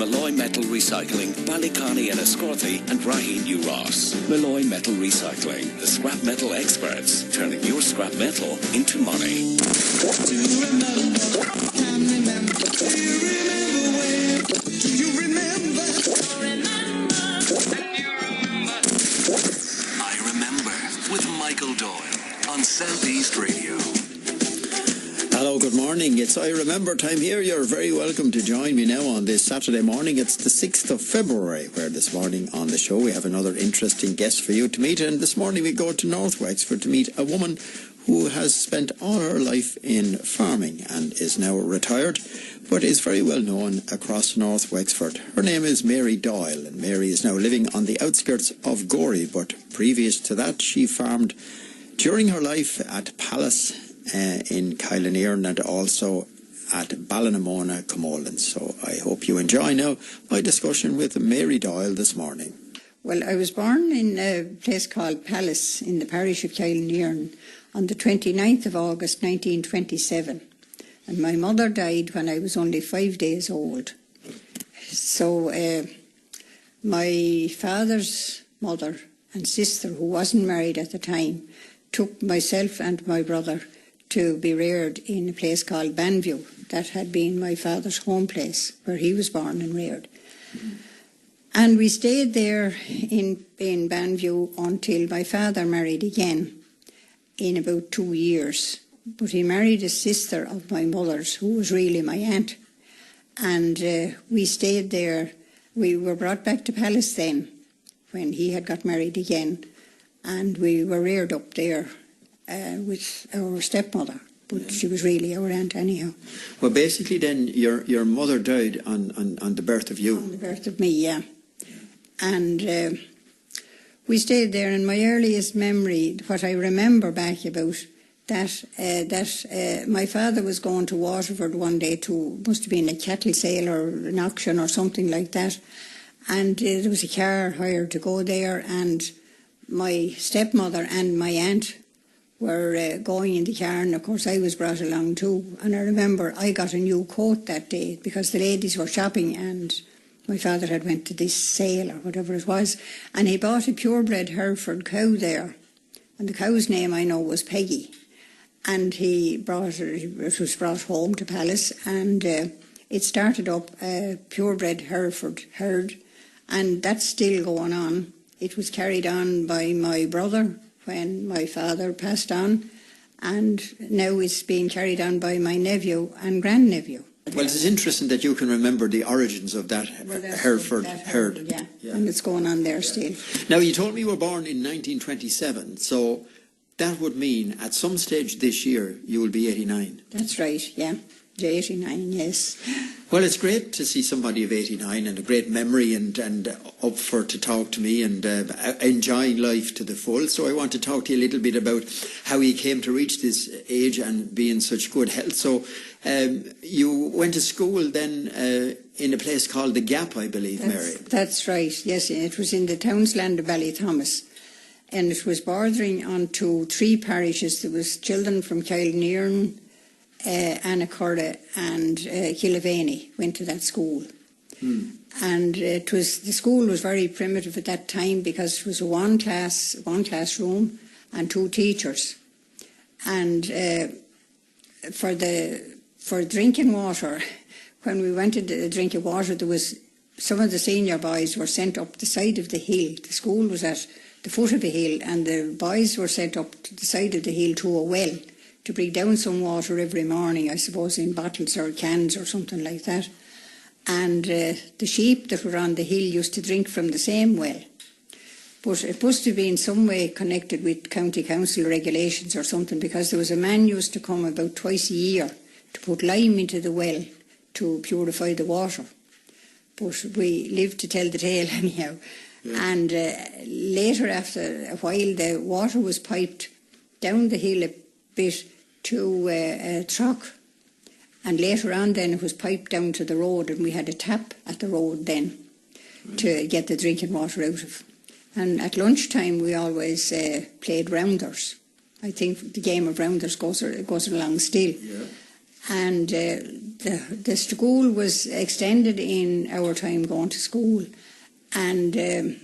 Malloy Metal Recycling, Ballyconny and Escorthy and Raheen New Ross. Malloy Metal Recycling, the scrap metal experts, turning your scrap metal into money. Do you remember? Can remember. Do you remember when? Do you remember? I Remember with Michael Doyle on Southeast Radio. Hello, good morning. It's I Remember time here. You're very welcome to join me now on this Saturday morning. It's the 6th of February, where this morning on the show we have another interesting guest for you to meet. And this morning we go to North Wexford to meet a woman who has spent all her life in farming and is now retired, but is very well known across North Wexford. Her name is Mary Doyle, and Mary is now living on the outskirts of Gorey, but previous to that she farmed during her life at Palace in Kylenairn and also at Ballinamona, Comolan. So I hope you enjoy now my discussion with Mary Doyle this morning. Well, I was born in a place called Palace in the parish of Kylenairn on the 29th of August 1927, and my mother died when I was only 5 days old. So my father's mother and sister, who wasn't married at the time, took myself and my brother to be reared in a place called Banview. That had been my father's home place, where he was born and reared. Mm-hmm. And we stayed there in Banview until my father married again in about 2 years. But he married a sister of my mother's, who was really my aunt. And we stayed there. We were brought back to Palace then, when he had got married again. And we were reared up there with our stepmother, but she was really our aunt anyhow. Well, basically then your mother died on the birth of you. On the birth of me, yeah. And we stayed there, and my earliest memory, what I remember back about, that my father was going to Waterford one day must have been a cattle sale or an auction or something like that, and there was a car hired to go there, and my stepmother and my aunt were going in the car, and of course I was brought along too. And I remember I got a new coat that day because the ladies were shopping and my father had went to this sale or whatever it was, and he bought a purebred Hereford cow there, and the cow's name I know was Peggy, and it was brought home to Palace, and it started up a purebred Hereford herd, and that's still going on. It was carried on by my brother when my father passed on, and now it's being carried on by my nephew and grandnephew. Well, it's interesting that you can remember the origins of that Hereford herd. Yeah, and it's going on there still. Now, you told me you were born in 1927, so that would mean at some stage this year you will be 89. That's right, yeah. 89, yes. Well, it's great to see somebody of 89 and a great memory and up for to talk to me and enjoying life to the full. So I want to talk to you a little bit about how you came to reach this age and be in such good health. So you went to school then in a place called The Gap, I believe, Mary. That's right, yes. It was in the townsland of Ballythomas. And it was bordering onto 3 parishes. There was children from Kylenairn, Annacurra and Killavany went to that school. And the school was very primitive at that time because it was one classroom and 2 teachers. And for drinking water, when we went to drinking water, there was some of the senior boys were sent up the side of the hill. The school was at the foot of the hill, and the boys were sent up to the side of the hill to a well to bring down some water every morning, I suppose in bottles or cans or something like that. And the sheep that were on the hill used to drink from the same well. But it must have been some way connected with county council regulations or something, because there was a man used to come about twice a year to put lime into the well to purify the water. But we lived to tell the tale anyhow. Yeah. And later, after a while, the water was piped down the hill a bit to a truck, and later on then it was piped down to the road, and we had a tap at the road then to get the drinking water out of. And at lunchtime we always played rounders. I think the game of rounders goes along still. Yeah. And the school was extended in our time going to school. And when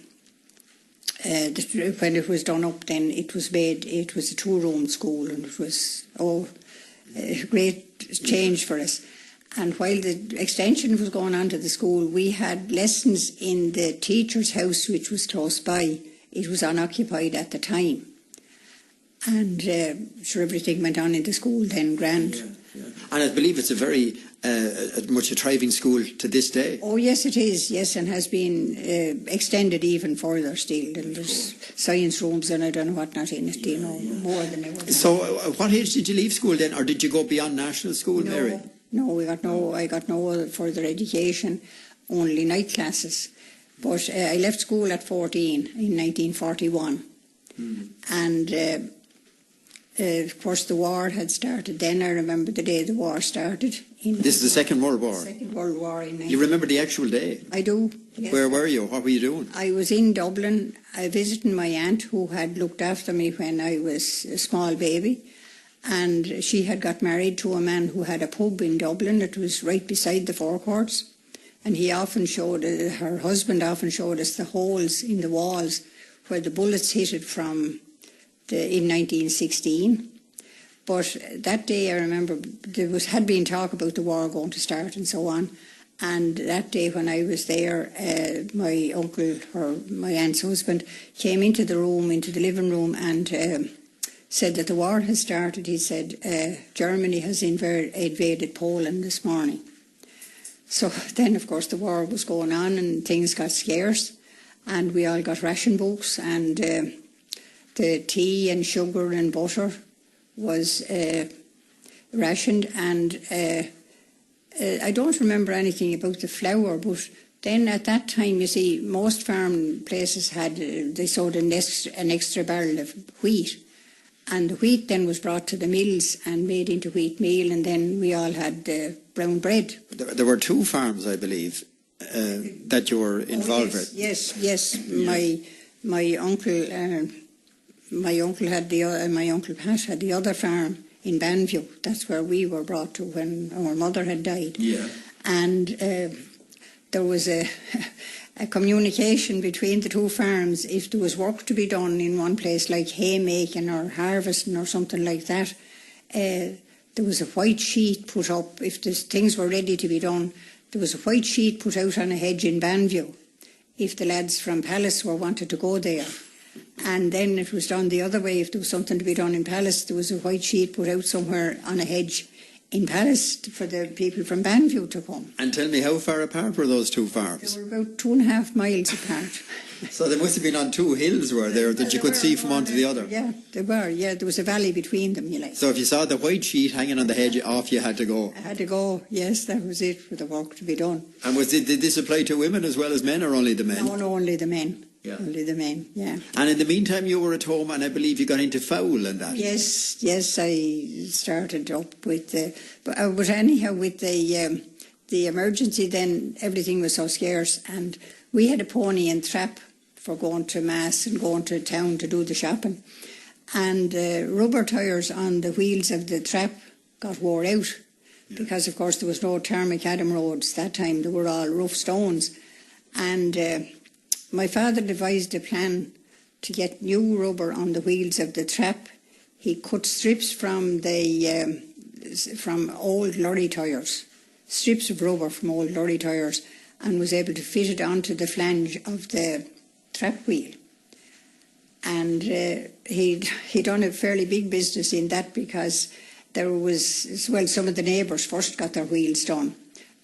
it was done up, then it was a two-room school, and it was a great change for us. And while the extension was going on to the school, we had lessons in the teacher's house, which was close by. It was unoccupied at the time. And sure, everything went on in the school then, grand. Yeah. And I believe it's a very much a thriving school to this day. Oh, yes, it is, yes, and has been extended even further still. There's science rooms and I don't know what not in it, more than ever. So what age did you leave school then, or did you go beyond national school, Mary? No, I got no further education, only night classes. But I left school at 14 in 1941. And of course the war had started then. I remember the day the war started. This is the Second World War? Second World War in 19... You remember the actual day? I do, yes. Where were you? What were you doing? I was in Dublin, visiting my aunt who had looked after me when I was a small baby. And she had got married to a man who had a pub in Dublin that was right beside the forecourts. And he often showed, her husband often showed us the holes in the walls where the bullets hit it from in 1916. But that day I remember had been talk about the war going to start and so on. And that day when I was there, my uncle, or my aunt's husband, came into the living room and said that the war has started. He said, Germany has invaded Poland this morning. So then, of course, the war was going on and things got scarce, and we all got ration books, and the tea and sugar and butter was rationed, and I don't remember anything about the flour, but then at that time, you see, most farm places had, they sowed an extra barrel of wheat. And the wheat then was brought to the mills and made into wheat meal, and then we all had brown bread. There were two farms, I believe, that you were involved with. Yes. My uncle Pat had the other farm in Banview. That's where we were brought to when our mother had died. Yeah. And there was a communication between the two farms. If there was work to be done in one place, like haymaking or harvesting or something like that, there was a white sheet put up. If things were ready to be done, there was a white sheet put out on a hedge in Banview if the lads from Palace wanted to go there. And then it was done the other way. If there was something to be done in Palace, there was a white sheet put out somewhere on a hedge in Palace for the people from Banview to come. And tell me, how far apart were those two farms? They were about 2.5 miles apart. So they must have been on two hills, were there, that you could see from one to the other? Yeah, they were. Yeah, there was a valley between them, you like. So if you saw the white sheet hanging on the hedge, off you had to go? I had to go, yes, that was it, for the work to be done. And did this apply to women as well as men, or only the men? No, only the men. Yeah. Only the men, yeah. And in the meantime, you were at home, and I believe you got into fowl and that. Yes, I started up with but anyhow, with the emergency, then everything was so scarce, and we had a pony and trap for going to mass and going to town to do the shopping, and rubber tyres on the wheels of the trap got wore out, because of course there was no macadam roads that time. They were all rough stones, and my father devised a plan to get new rubber on the wheels of the trap. He cut strips from old lorry tyres, strips of rubber from old lorry tyres, and was able to fit it onto the flange of the trap wheel. And he'd done a fairly big business in that, because there was, well, some of the neighbours first got their wheels done,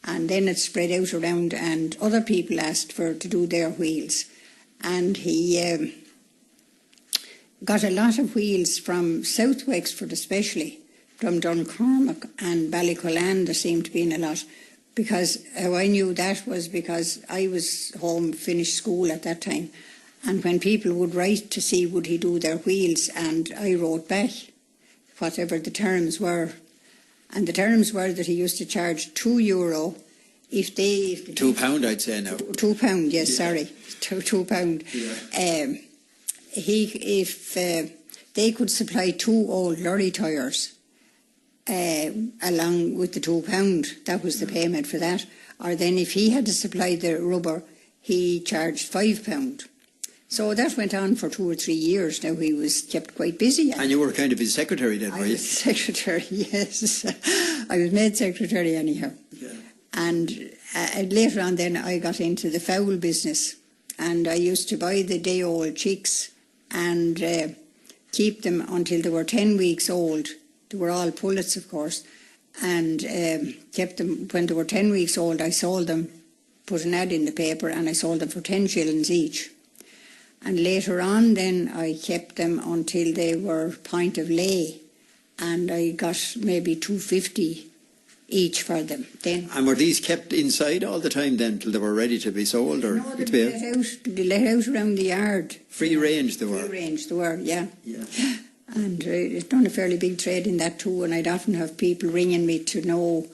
and then it spread out around, and other people asked to do their wheels. And he got a lot of wheels from South Wexford, especially from Duncormac and Ballycollan. There seemed to be in a lot, because how I knew that was because I was home, finished school at that time, and when people would write to see would he do their wheels, and I wrote back whatever the terms were. And the terms were that he used to charge €2 if they... £2, I'd say now. £2, yes, yeah. Sorry. £2. Yeah. If they could supply 2 old lorry tyres, along with the £2. That was the payment for that. Or then if he had to supply the rubber, he charged £5. So that went on for 2 or 3 years. Now he was kept quite busy. And you were kind of his secretary then, were you? I was secretary, yes. I was made secretary anyhow. Yeah. And later on then I got into the fowl business, and I used to buy the day-old chicks and keep them until they were 10 weeks old. They were all pullets, of course, and kept them. When they were 10 weeks old, I sold them, put an ad in the paper, and I sold them for 10 shillings each. And later on then I kept them until they were point of lay, and I got maybe $2.50 each for them then. And were these kept inside all the time then till they were ready to be sold? Or no, they let out around the yard. Free range they were? Free range they were, yeah. Yeah. And it's done a fairly big trade in that too, and I'd often have people ringing me to know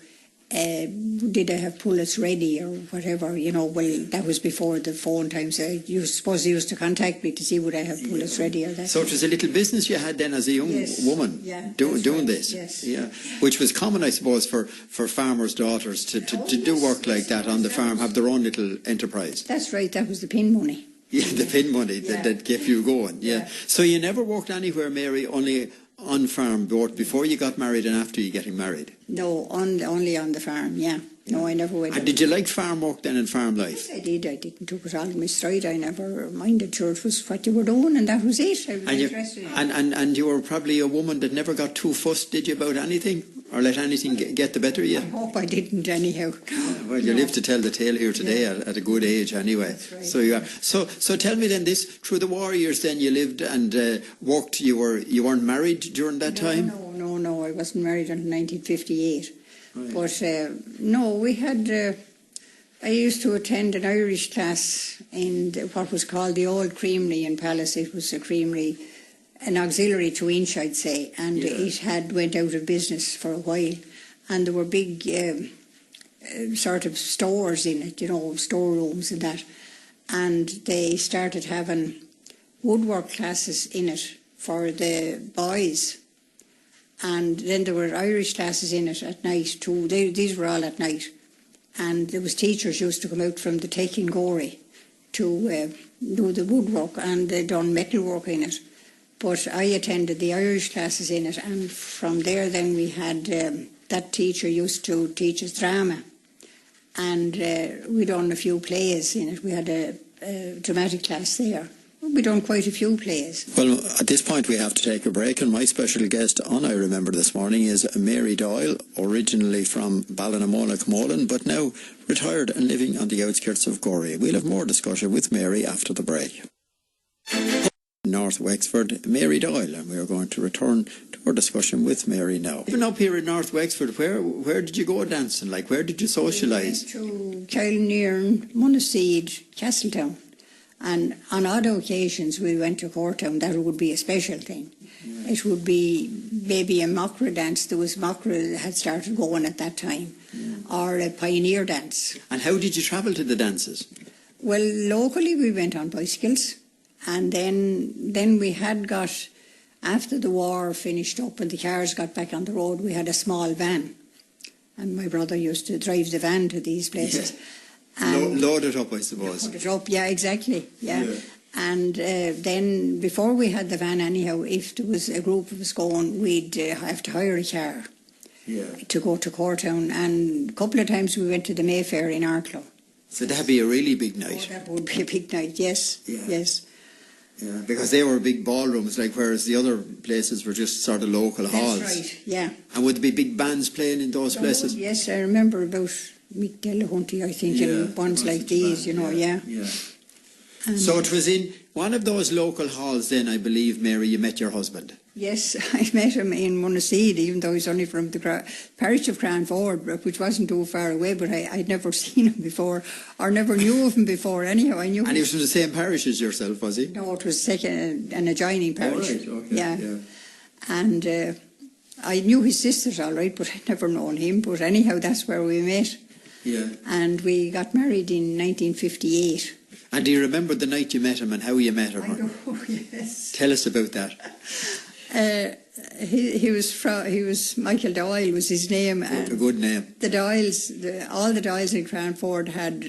did I have pullets ready or whatever, you know. Well, that was before the phone times. You suppose they used to contact me to see would I have pullets ready or that. So it was a little business you had then as a young woman, doing this. Yes. Yeah, which was common, I suppose, for farmers' daughters to do work like that on the farm, have their own little enterprise. That's right, that was the pin money. Yeah, the pin money that kept you going. Yeah. So you never worked anywhere, Mary, only on farm, both before you got married and after you getting married? No, only on the farm, yeah. No, I never went. And did you like farm work then and farm life? Yes, I did. I didn't took it all in my stride. I never minded. Sure, it was what you were doing, and that was it. I was interested in it. And you were probably a woman that never got too fussed, did you, about anything? Or let anything get the better of you? I hope I didn't anyhow. Well, you live to tell the tale here today at a good age anyway. That's right. So you are. So tell me then this, through the war years then you lived and worked, you weren't married during that time? No, I wasn't married until 1958. Right. But no, we had, I used to attend an Irish class in what was called the Old Creamery in Palace. It was a creamery, an auxiliary to Inch, I'd say, and it had went out of business for a while, and there were big sort of stores in it, you know, storerooms and that, and they started having woodwork classes in it for the boys, and then there were Irish classes in it at night too. These were all at night, and there was teachers used to come out from the Takingorey to do the woodwork, and they done metalwork in it. But I attended the Irish classes in it, and from there then we had, that teacher used to teach us drama, and we done a few plays in it. We had a dramatic class there. We done quite a few plays. Well, at this point we have to take a break, and my special guest on I Remember this morning is Mary Doyle, originally from Ballinamona, Camolan, but now retired and living on the outskirts of Gorey. We'll have more discussion with Mary after the break. North Wexford, Mary Doyle, and we are going to return to our discussion with Mary now. Even up here in North Wexford, where did you go dancing? Like, where did you socialise? We went to Kilnearn, Monaseed, Castletown, and on odd occasions we went to Courtown. That would be a special thing. Yeah. It would be maybe a Mockra dance. There was Mockra that had started going at that time, or a pioneer dance. And how did you travel to the dances? Well, locally we went on bicycles. And then we had got, after the war finished up and the cars got back on the road, we had a small van. And my brother used to drive the van to these places. Yeah. Load it up, I suppose. Load it up, yeah, exactly, yeah. And then before we had the van anyhow, if there was a group of us going, we'd have to hire a car to go to Courtown. And a couple of times we went to the Mayfair in Arklow. So that'd be a really big night. Oh, that would be a big night, yes, yes. Yeah, because they were big ballrooms, like, whereas the other places were just sort of local halls. That's right, yeah. And would there be big bands playing in those places? Yes, I remember about Mick Delahunty, I think, and ones like these, you know, yeah. So it was in one of those local halls then, I believe, Mary, you met your husband. Yes, I met him in Monaseed, even though he's only from the parish of Cranford, which wasn't too far away, but I'd never seen him before, or never knew of him before anyhow. I knew. And he was from the same parish as yourself, was he? No, it was an adjoining parish. Oh, right, okay. Yeah. And I knew his sisters all right, but I'd never known him. But anyhow, that's where we met. Yeah. And we got married in 1958. And do you remember the night you met him and how you met him? I know, yes. Tell us about that. He was Michael Doyle was his name. A good name. The Doyles, all the Doyles in Cranford had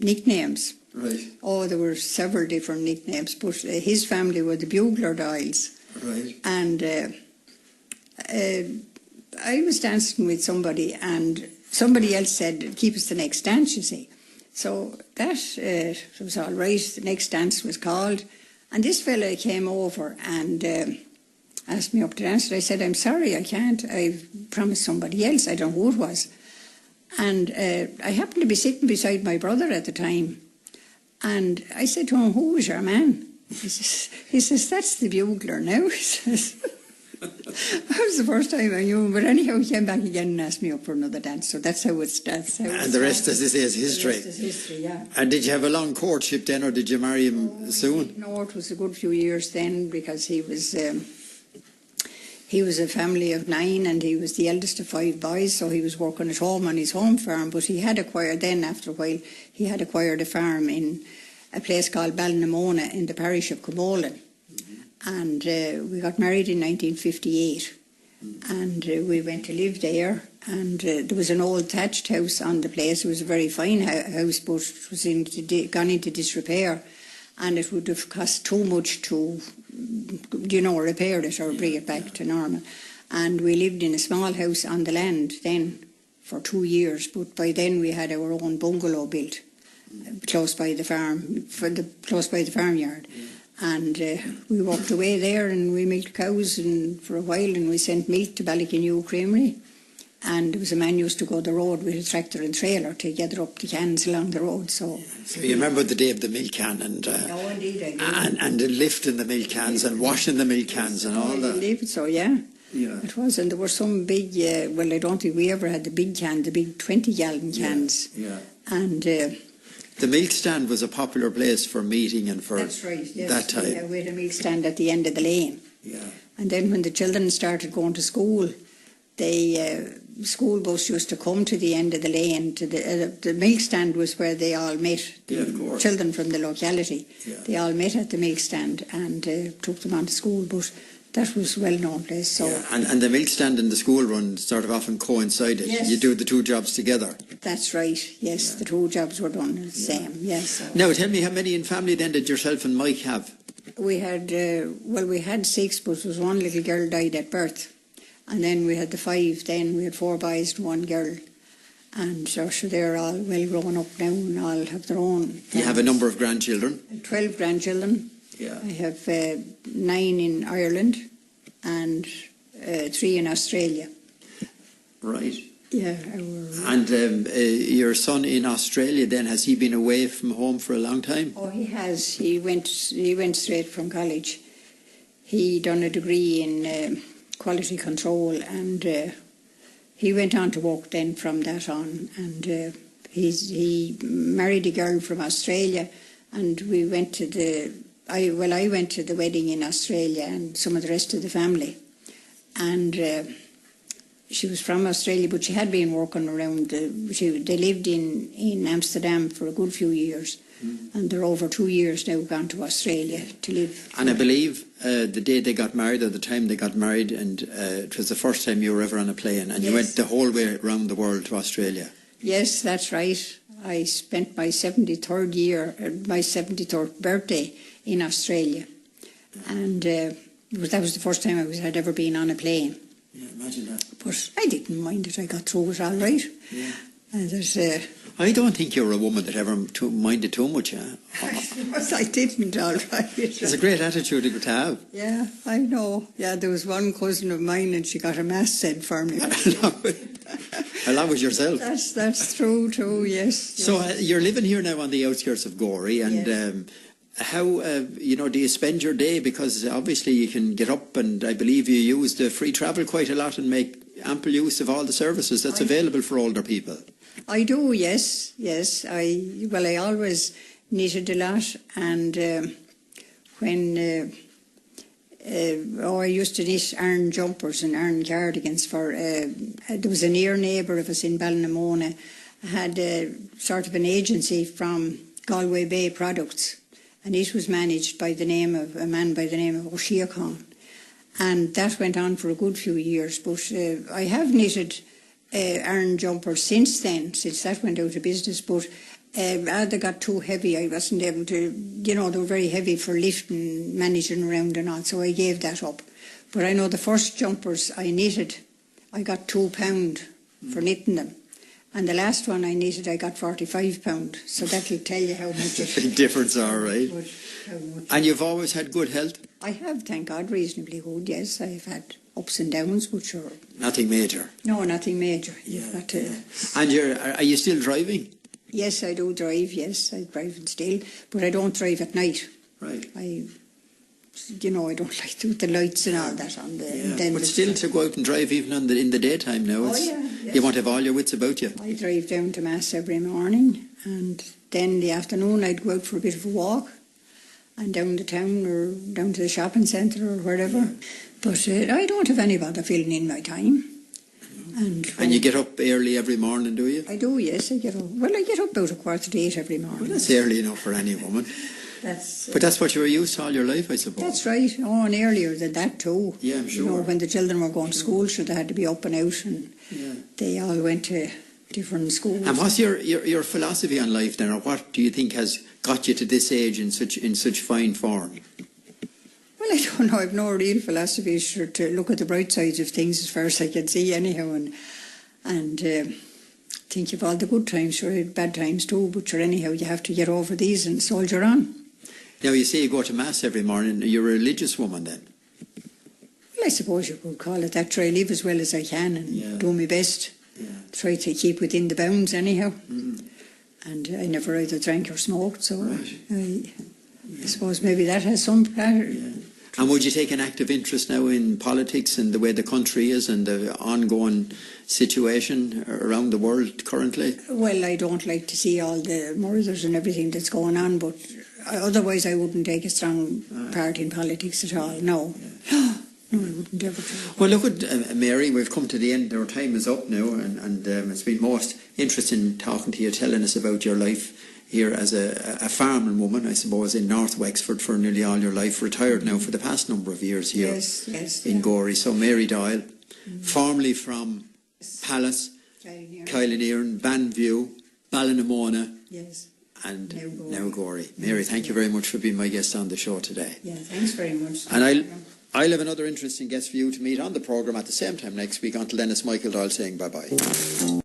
nicknames. Right. Oh, there were several different nicknames, but his family were the Bugler Doyles. Right. And I was dancing with somebody, and somebody else said, "Keep us the next dance," you see. So that was all right. The next dance was called, and this fella came over and asked me up to dance. I said, "I'm sorry, I can't. I've promised somebody else. I don't know who it was." And I happened to be sitting beside my brother at the time, and I said to him, "Who was your man?" He says, "That's the Bugler now." He says. That was the first time I knew him, but anyhow he came back again and asked me up for another dance, so that's how it starts. And the rest, as they say, is history. The rest is history, yeah. And did you have a long courtship then, or did you marry him soon? No, it was a good few years then, because he was a family of 9 and he was the eldest of 5 boys, so he was working at home on his home farm, but he had acquired then, after a while, he had acquired a farm in a place called Ballinamona in the parish of Comolin. And we got married in 1958, and we went to live there. And there was an old thatched house on the place. It was a very fine house, but it was gone into disrepair, and it would have cost too much to, repair it or bring it back to normal. And we lived in a small house on the land then for 2 years. But by then we had our own bungalow built close by the farmyard. And we walked away there and we milked cows for a while, and we sent milk to Ballykinnew Creamery. And there was a man used to go the road with a tractor and trailer to gather up the cans along the road. So you remember the day of the milk can and no, indeed, I do. and lifting the milk cans and washing the milk cans and all that. So yeah. Yeah. It was, and there were some big, I don't think we ever had the big can, the big 20-gallon cans. Yeah. And the milk stand was a popular place for meeting and for that's right, yes. that time. Yeah, we had a milk stand at the end of the lane. Yeah. And then when the children started going to school, the school bus used to come to the end of the lane. To the milk stand was where they all met. Yeah, of course. Children from the locality. Yeah. They all met at the milk stand and took them on to school. But that was a well-known place. So. Yeah. And the milk stand and the school run sort of often coincided. Yes. You do the two jobs together. That's right, yes. Yeah. The two jobs were done the same, yes. So. Now, tell me, how many in family then did yourself and Mike have? We had, we had 6, but there was one little girl died at birth. And then we had the 5 then. We had 4 boys and 1 girl. And so they're all well grown up now and all have their own families. You have a number of grandchildren? 12 grandchildren. Yeah. I have 9 in Ireland and 3 in Australia. Right. Yeah. And your son in Australia then, has he been away from home for a long time? Oh, he has. He went straight from college. He done a degree in quality control, and he went on to work then from that on. And he married a girl from Australia, and we went to I went to the wedding in Australia and some of the rest of the family. And she was from Australia, but she had been working around. They lived in Amsterdam for a good few years, and they're over 2 years now gone to Australia to live. And I believe the day they got married, or the time they got married, and it was the first time you were ever on a plane, and you went the whole way around the world to Australia. Yes, that's right. I spent my 73rd birthday in Australia, and that was the first time I had ever been on a plane. Yeah, imagine that. But I didn't mind it. I got through it all right. Yeah. And I don't think you're a woman that ever minded too much. Huh? I didn't, all right. It's a great attitude to have. Yeah, I know. Yeah, there was one cousin of mine and she got a mass said for me. Along with yourself. That's true too, yes. So you're living here now on the outskirts of Gorey, and yes. How, do you spend your day? Because obviously you can get up, and I believe you use the free travel quite a lot and make ample use of all the services that's available for older people. I do, yes. I always knitted a lot, and when I used to knit iron jumpers and iron cardigans for, there was a near neighbour of us in Ballinamona, had sort of an agency from Galway Bay Products, and it was managed by a man by the name of O'Shea Khan. and that went on for a good few years. But I have knitted iron jumpers since then, since that went out of business. But they got too heavy. I wasn't able to, they were very heavy for lifting, managing around and all, so I gave that up. But I know the first jumpers I knitted, I got £2 for knitting them. And the last one I knitted, I got £45. So that'll tell you how much it Big difference, all right. And you've always had good health? I have, thank God, reasonably good, yes. I've had ups and downs, which are... Nothing major? No, nothing major. Yeah. And are you still driving? Yes, I do drive, yes. I drive still, but I don't drive at night. Right. I don't like the lights and all that on the... Yeah. But still to go out and drive even in the daytime now, yes. You want to have all your wits about you. I drive down to Mass every morning, and then in the afternoon I'd go out for a bit of a walk and down the town or down to the shopping centre or wherever. Yeah. But I don't have any bother filling in my time. And you get up early every morning, do you? I do, yes. I get up about 7:15 every morning. Well, that's early enough for any woman. But that's what you were used to all your life, I suppose. That's right. Oh, and earlier than that too. Yeah, I'm sure. When the children were going to school, so they had to be up and out, and they all went to different schools. And what's your philosophy on life then, or what do you think has got you to this age in such fine form? Well, I don't know. I've no real philosophy. Sure, to look at the bright sides of things as far as I can see, anyhow, and think of all the good times. Sure, bad times too, but sure, anyhow, you have to get over these and soldier on. Now, you say you go to Mass every morning. You're a religious woman then? Well, I suppose you could call it that. Try to live as well as I can and do my best. Yeah. Try to keep within the bounds anyhow. Mm. And I never either drank or smoked, so I suppose maybe that has some part. Yeah. And would you take an active interest now in politics and the way the country is and the ongoing situation around the world currently? Well, I don't like to see all the murders and everything that's going on, but otherwise I wouldn't take a strong part in politics at all, no. Yeah. No, I wouldn't ever try. Well, look at Mary, we've come to the end. Our time is up now, and it's been most interesting talking to you, telling us about your life here as a farming woman, I suppose, in North Wexford for nearly all your life, retired now for the past number of years here in Gorey. So Mary Doyle, formerly from Palace, Kylenearan, Banview, Ballinamona, and now Gorey. Mary, thank you very much for being my guest on the show today. Yeah, thanks very much. And I'll have another interesting guest for you to meet on the programme at the same time next week. Until then, it's Michael Doyle saying bye-bye.